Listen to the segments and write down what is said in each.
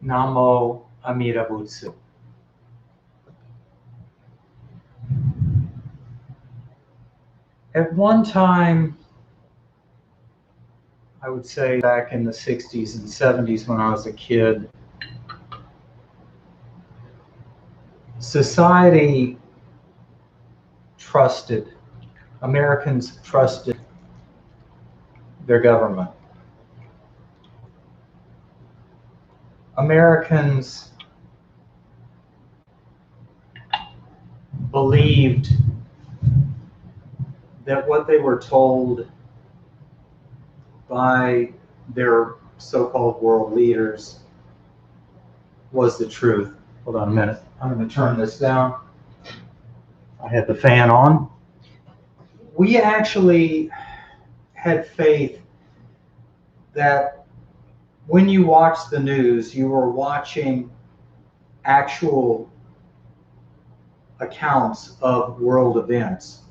Namo Amida Bu. At one time, I would say back in the 60s and 70s when I was a kid, society trusted, Americans trusted their government. Americans believed that what they were told by their so-called world leaders was the truth. Hold on a minute. I'm going to turn this down. I had the fan on. We actually had faith that when you watched the news, you were watching actual accounts of world events.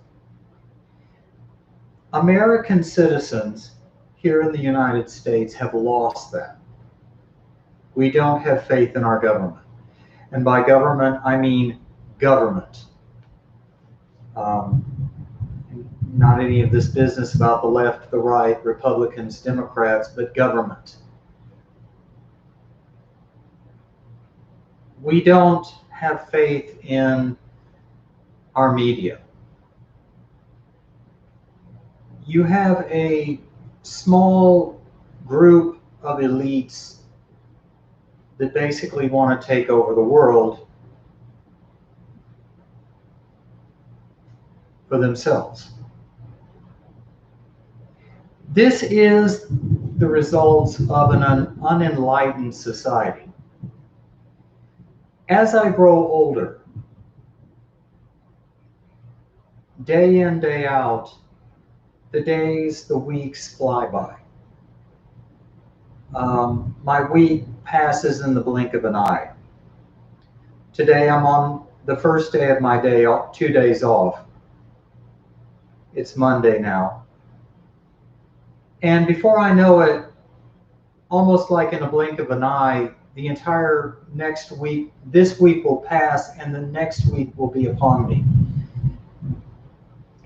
American citizens here in the United States have lost that. We don't have faith in our government. And by government, I mean government. Not any of this business about the left, the right, Republicans, Democrats, but government. We don't have faith in our media. You have a small group of elites that basically want to take over the world for themselves. This is the results of an unenlightened society. As I grow older, day in, day out, the days, the weeks fly by. My week passes in the blink of an eye. Today I'm on the first day of my day, 2 days off. It's Monday now. And before I know it, almost like in a blink of an eye, the entire next week, this week will pass and the next week will be upon me.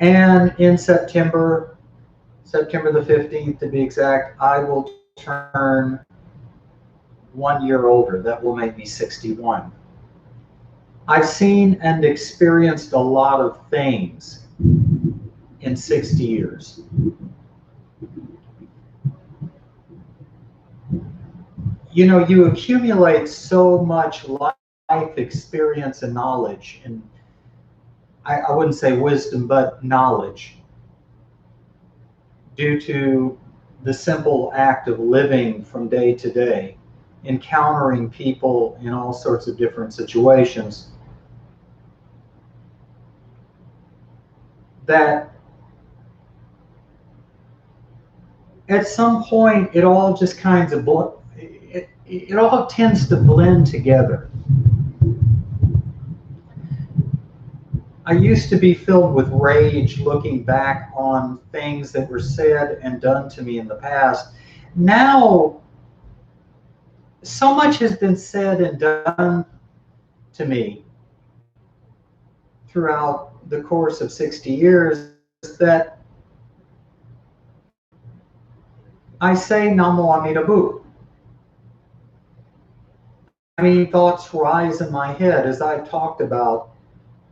And in September the 15th to be exact, I will turn 1 year older. That will make me 61. I've seen and experienced a lot of things in 60 years. You know, you accumulate so much life experience and knowledge, and I wouldn't say wisdom, but knowledge, due to the simple act of living from day to day, encountering people in all sorts of different situations, that at some point it all just kind of it all tends to blend together. I used to be filled with rage looking back on things that were said and done to me in the past. Now, so much has been said and done to me throughout the course of 60 years that I say Namo Amida Bu. I mean, thoughts rise in my head, as I've talked about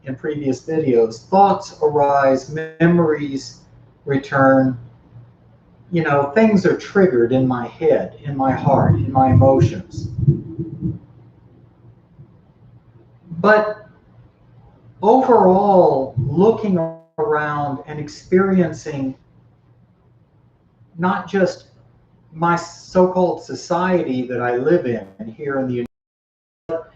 in previous videos. Thoughts arise, memories return. You know, things are triggered in my head, in my heart, in my emotions. But overall, looking around and experiencing not just my so-called society that I live in here in the United States, but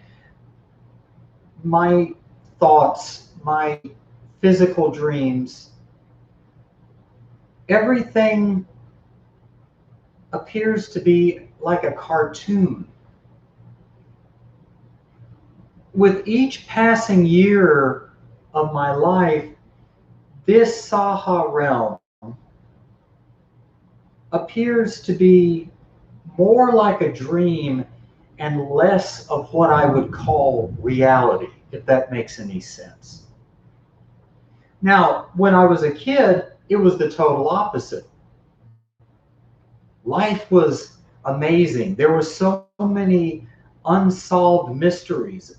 my thoughts, my physical dreams, everything appears to be like a cartoon. With each passing year of my life, this Saha realm appears to be more like a dream and less of what I would call reality, if that makes any sense. Now, when I was a kid, it was the total opposite. Life was amazing. There were so many unsolved mysteries.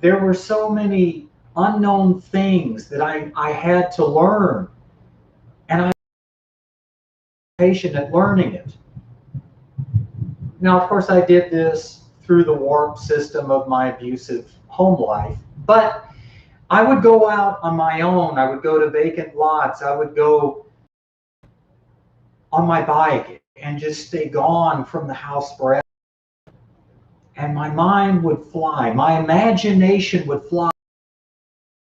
There were so many unknown things that I had to learn, and I was patient at learning it. Now, of course, I did this through the warped system of my abusive home life, but I would go out on my own. I would go to vacant lots. I would go on my bike and just stay gone from the house forever. And my mind would fly. My imagination would fly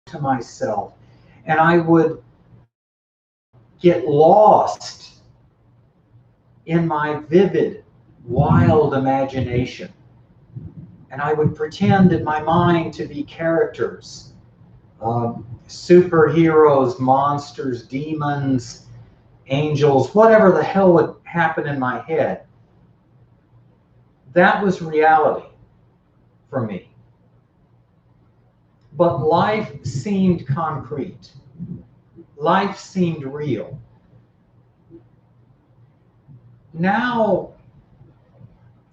to myself. And I would get lost in my vivid, wild imagination. And I would pretend in my mind to be characters, superheroes, monsters, demons, angels, whatever the hell would happen in my head. That was reality for me. But life seemed concrete. Life seemed real. Now,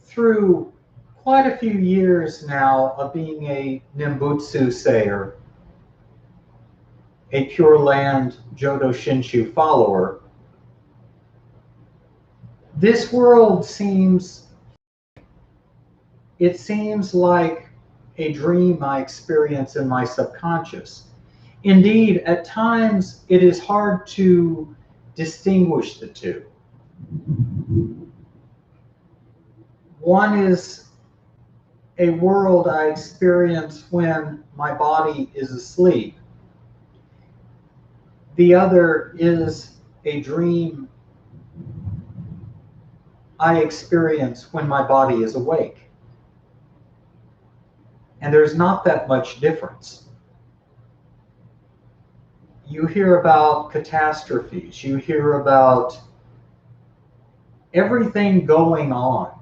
through quite a few years now of being a Nimbutsu sayer, a Pure Land Jodo Shinshu follower, this world seems like a dream I experience in my subconscious. Indeed, at times it is hard to distinguish the two. One is a world I experience when my body is asleep. The other is a dream I experience when my body is awake. And there's not that much difference. You hear about catastrophes, you hear about everything going on.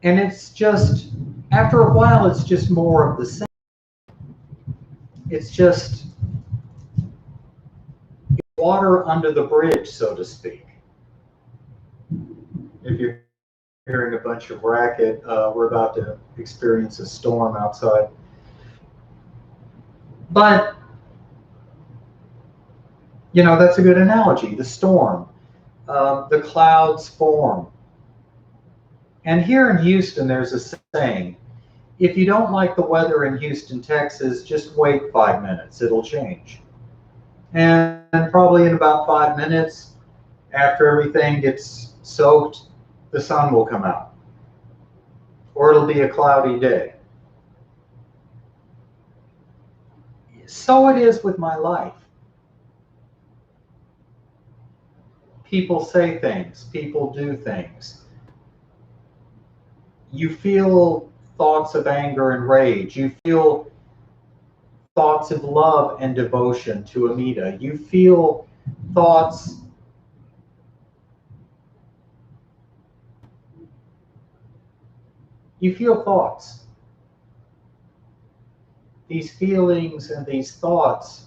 And it's just, after a while, it's just more of the same. It's just water under the bridge, so to speak. If you're hearing a bunch of racket, we're about to experience a storm outside. But, you know, that's a good analogy, the storm. The clouds form. And here in Houston, there's a saying, if you don't like the weather in Houston, Texas, just wait 5 minutes, it'll change. And probably in about 5 minutes, after everything gets soaked, the sun will come out. Or it'll be a cloudy day. So it is with my life. People say things, people do things. You feel thoughts of anger and rage. You feel thoughts of love and devotion to Amida. You feel thoughts These feelings and these thoughts,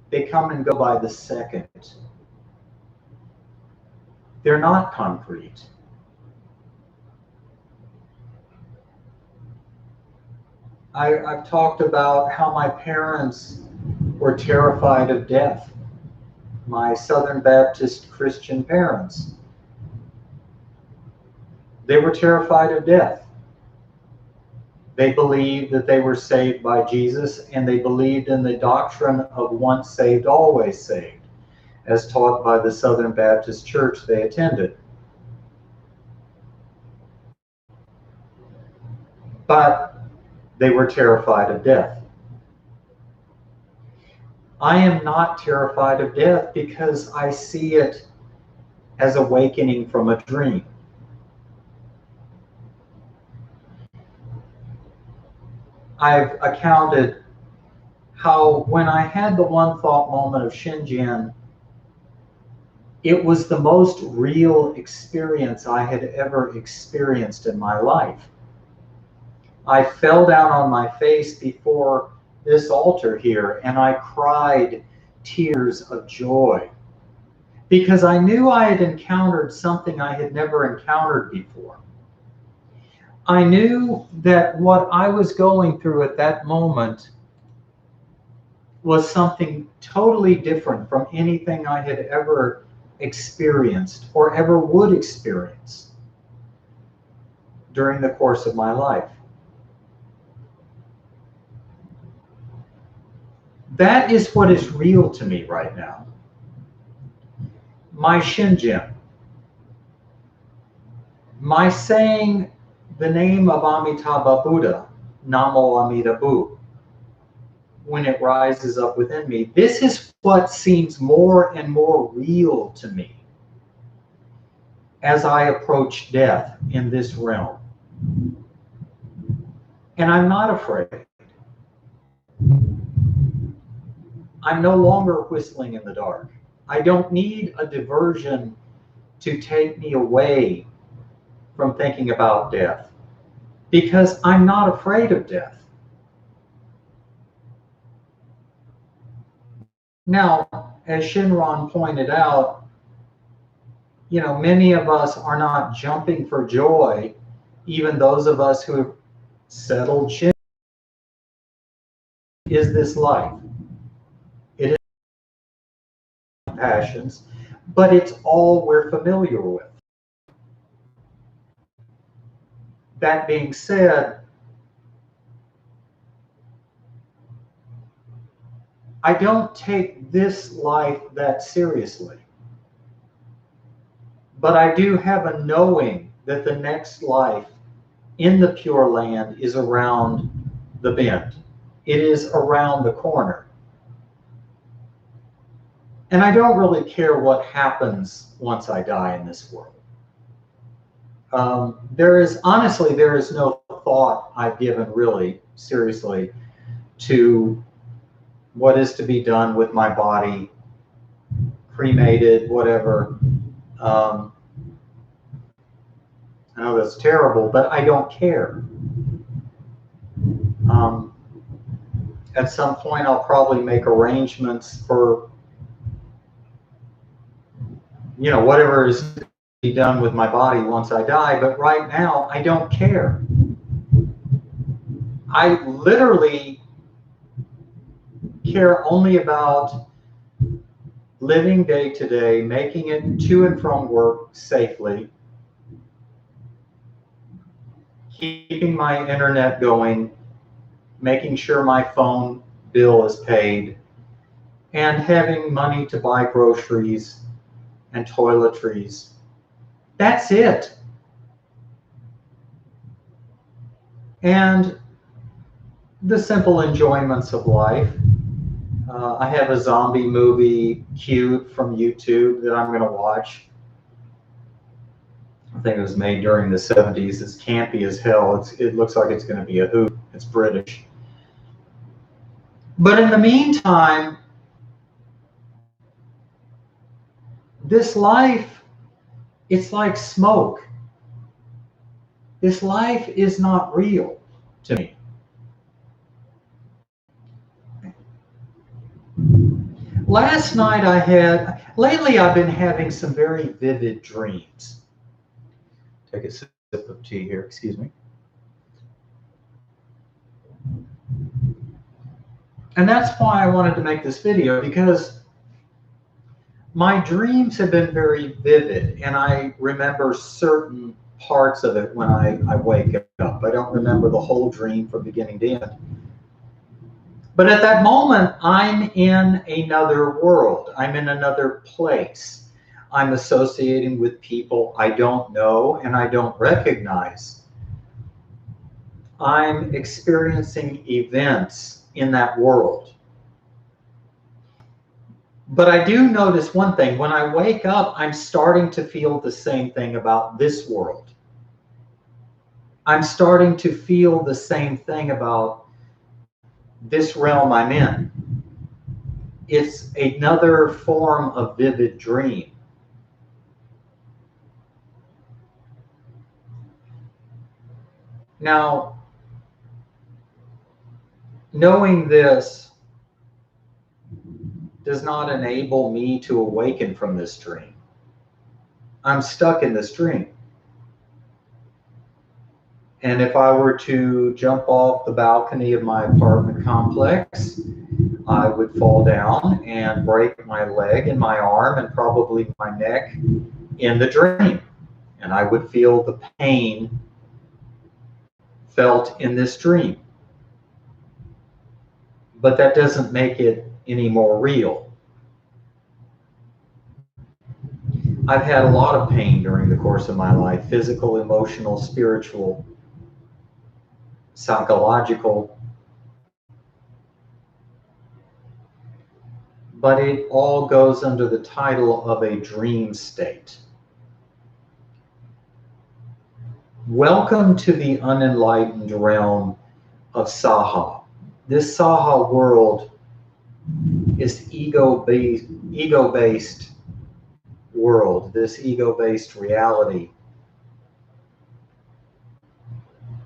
they come and go by the second. They're not concrete. I've talked about how my parents were terrified of death. My Southern Baptist Christian parents. They were terrified of death. They believed that they were saved by Jesus, and they believed in the doctrine of once saved, always saved, as taught by the Southern Baptist Church they attended. But they were terrified of death. I am not terrified of death because I see it as awakening from a dream. I've accounted how when I had the one thought moment of Shinjin, It was the most real experience I had ever experienced in my life. I fell down on my face before this altar here and I cried tears of joy because I knew I had encountered something I had never encountered before. I knew that what I was going through at that moment was something totally different from anything I had ever experienced or ever would experience during the course of my life. That is what is real to me right now. My Shinjin, my saying the name of Amitabha Buddha, Namo Amida Bu, when it rises up within me, this is what seems more and more real to me as I approach death in this realm. And I'm not afraid. I'm no longer whistling in the dark. I don't need a diversion to take me away from thinking about death because I'm not afraid of death. Now, as Shinran pointed out, many of us are not jumping for joy, even those of us who have settled Shin. Is this life? It is passions, but it's all we're familiar with. That being said, I don't take this life that seriously. But I do have a knowing that the next life in the Pure Land is around the bend. It is around the corner. And I don't really care what happens once I die in this world. There is no thought I've given really seriously to what is to be done with my body, cremated, whatever. I know that's terrible, but I don't care. At some point, I'll probably make arrangements for, whatever is to be done with my body once I die. But right now, I don't care. I literally care only about living day to day, making it to and from work safely, keeping my internet going, making sure my phone bill is paid, and having money to buy groceries and toiletries. That's it. And the simple enjoyments of life. I have a zombie movie queued from YouTube that I'm going to watch. I think it was made during the 70s. It's campy as hell. It looks like it's going to be a hoot. It's British. But in the meantime, this life, it's like smoke. This life is not real to me. Last night lately I've been having some very vivid dreams. Take a sip of tea here, excuse me. And that's why I wanted to make this video, because my dreams have been very vivid and I remember certain parts of it when I wake up. I don't remember the whole dream from beginning to end. But at that moment, I'm in another world. I'm in another place. I'm associating with people I don't know and I don't recognize. I'm experiencing events in that world. But I do notice one thing. When I wake up, I'm starting to feel the same thing about this world. I'm starting to feel the same thing about this realm I'm in. It's another form of vivid dream. Now, knowing this does not enable me to awaken from this dream. I'm stuck in this dream. And if I were to jump off the balcony of my apartment complex, I would fall down and break my leg and my arm and probably my neck in the dream. And I would feel the pain felt in this dream. But that doesn't make it any more real. I've had a lot of pain during the course of my life, physical, emotional, spiritual, psychological. But it all goes under the title of a dream state. Welcome to the unenlightened realm of Saha. This Saha world is ego-based world, this ego-based reality.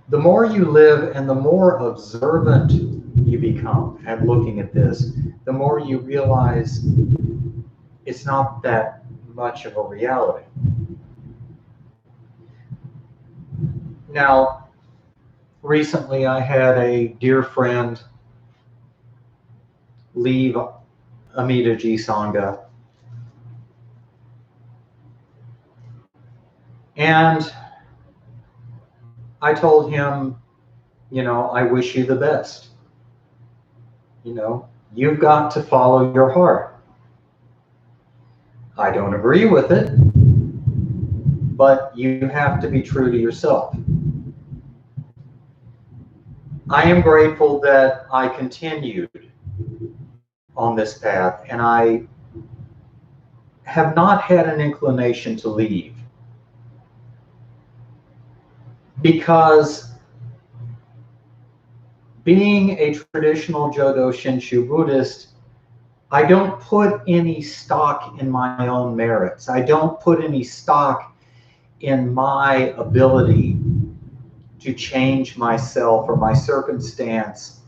The more you live and the more observant you become at looking at this, the more you realize it's not that much of a reality. Now, recently I had a dear friend leave Amida Ji Sangha, and I told him, I wish you the best. You've got to follow your heart. I don't agree with it, but you have to be true to yourself. I am grateful that I continued on this path, and I have not had an inclination to leave, because being a traditional Jodo Shinshu Buddhist, I don't put any stock in my own merits. I don't put any stock in my ability to change myself or my circumstance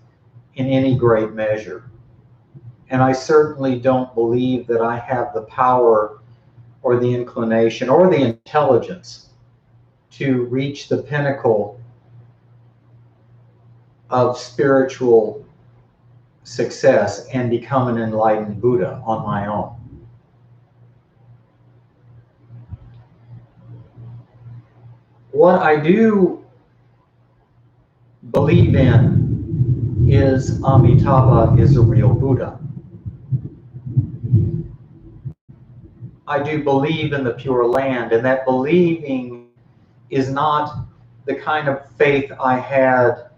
in any great measure. And I certainly don't believe that I have the power or the inclination or the intelligence to reach the pinnacle of spiritual success and become an enlightened Buddha on my own. What I do believe in is Amitabha is a real Buddha. I do believe in the Pure Land, and that believing is not the kind of faith I had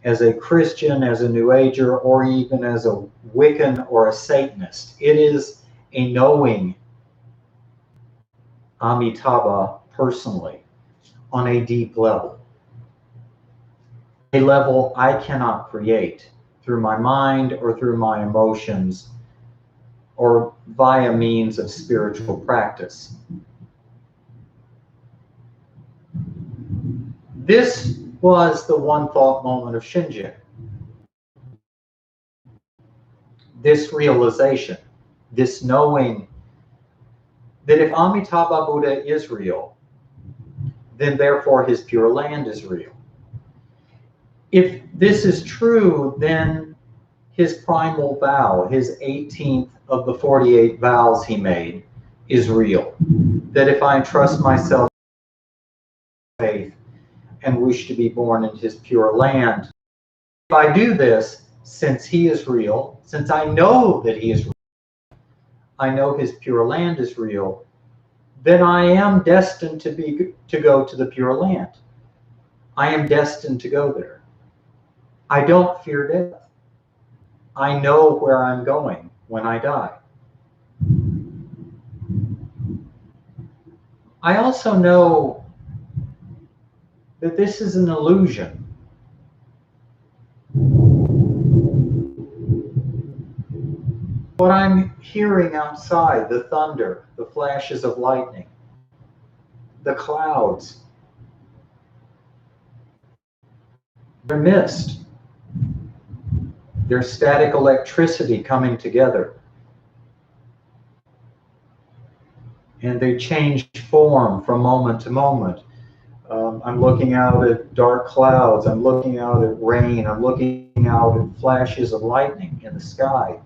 as a Christian, as a New Ager, or even as a Wiccan or a Satanist. It is a knowing Amitabha personally on a deep level, a level I cannot create through my mind or through my emotions or via means of spiritual practice. This was the one thought moment of Shinjin. This realization, this knowing that if Amitabha Buddha is real, then therefore his Pure Land is real. If this is true, then his primal vow, his 18th of the 48 vows he made, is real. That if I entrust myself to faith and wish to be born in his Pure Land, if I do this, since he is real, since I know that he is real, I know his Pure Land is real, then I am destined to go to the Pure Land. I am destined to go there. I don't fear death. I know where I'm going when I die. I also know that this is an illusion. What I'm hearing outside, the thunder, the flashes of lightning, the clouds, They're mist. They're static electricity coming together. And they change form from moment to moment. I'm looking out at dark clouds. I'm looking out at rain. I'm looking out at flashes of lightning in the sky.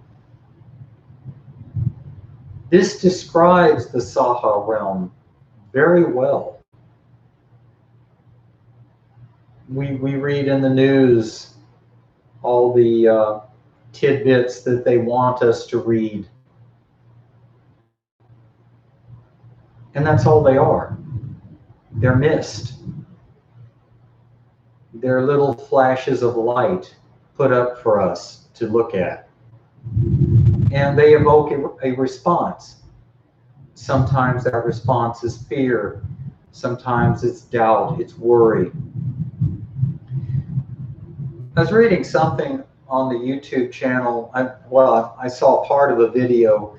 This describes the Saha realm very well. We read in the news all the tidbits that they want us to read. And that's all they are. They're mist. They're little flashes of light put up for us to look at. And they evoke a response. Sometimes that response is fear. Sometimes it's doubt, it's worry. I was reading something on the YouTube channel. I saw part of a video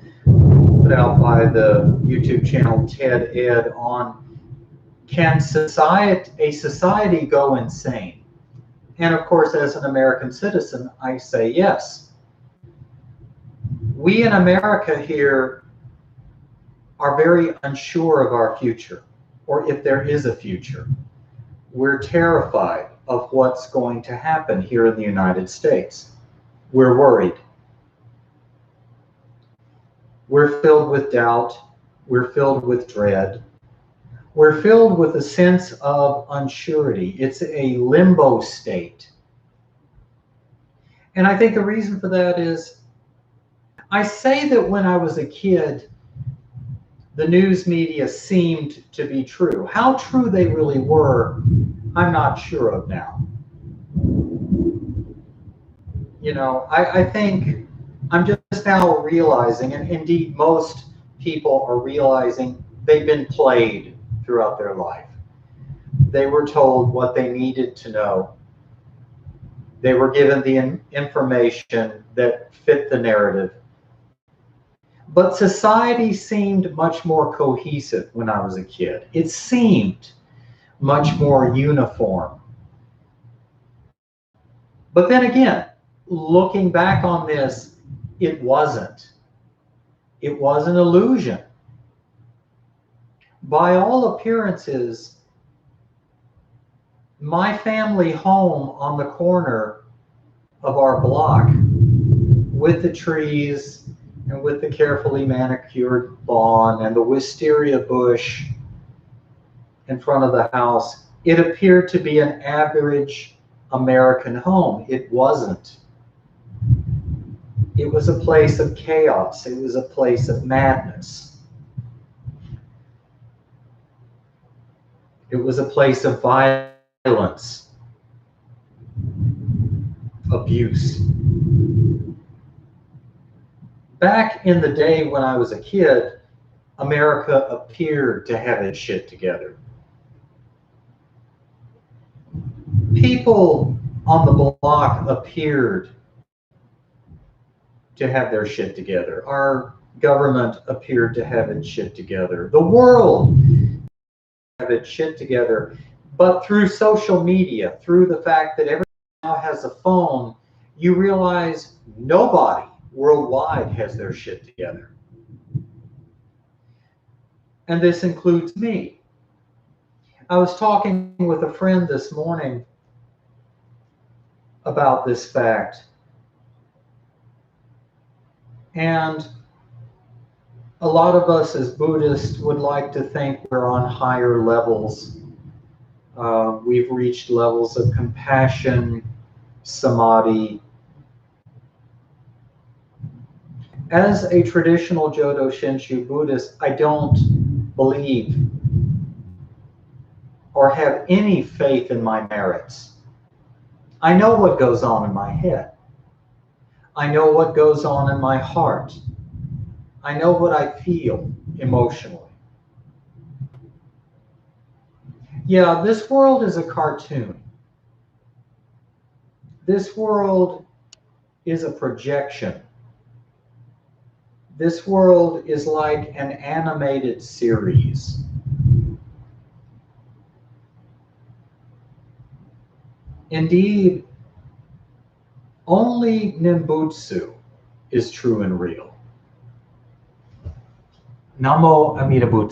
put out by the YouTube channel Ted Ed on, can a society go insane? And of course, as an American citizen, I say yes. We in America here are very unsure of our future, or if there is a future. We're terrified of what's going to happen here in the United States. We're worried. We're filled with doubt. We're filled with dread. We're filled with a sense of unsurety. It's a limbo state. And I think the reason for that is, I say that when I was a kid, the news media seemed to be true. How true they really were, I'm not sure of now. You know, I think I'm just now realizing, and indeed most people are realizing, they've been played throughout their life. They were told what they needed to know. They were given the information that fit the narrative. But society seemed much more cohesive when I was a kid. It seemed much more uniform. But then again, looking back on this, it wasn't. It was an illusion. By all appearances, my family home on the corner of our block, with the trees and with the carefully manicured lawn and the wisteria bush in front of the house, it appeared to be an average American home. It wasn't. It was a place of chaos. It was a place of madness. It was a place of violence, abuse. Back in the day when I was a kid, America appeared to have its shit together. People on the block appeared to have their shit together. Our government appeared to have its shit together. The world have its shit together. But through social media, through the fact that everyone now has a phone, you realize nobody worldwide has their shit together. And this includes me. I was talking with a friend this morning about this fact. And a lot of us as Buddhists would like to think we're on higher levels. We've reached levels of compassion, samadhi. As a traditional Jodo Shinshu Buddhist, I don't believe or have any faith in my merits. I know what goes on in my head. I know what goes on in my heart. I know what I feel emotionally. Yeah, this world is a cartoon. This world is a projection. This world is like an animated series. Indeed, only Nimbutsu is true and real. Namo Amida Bu.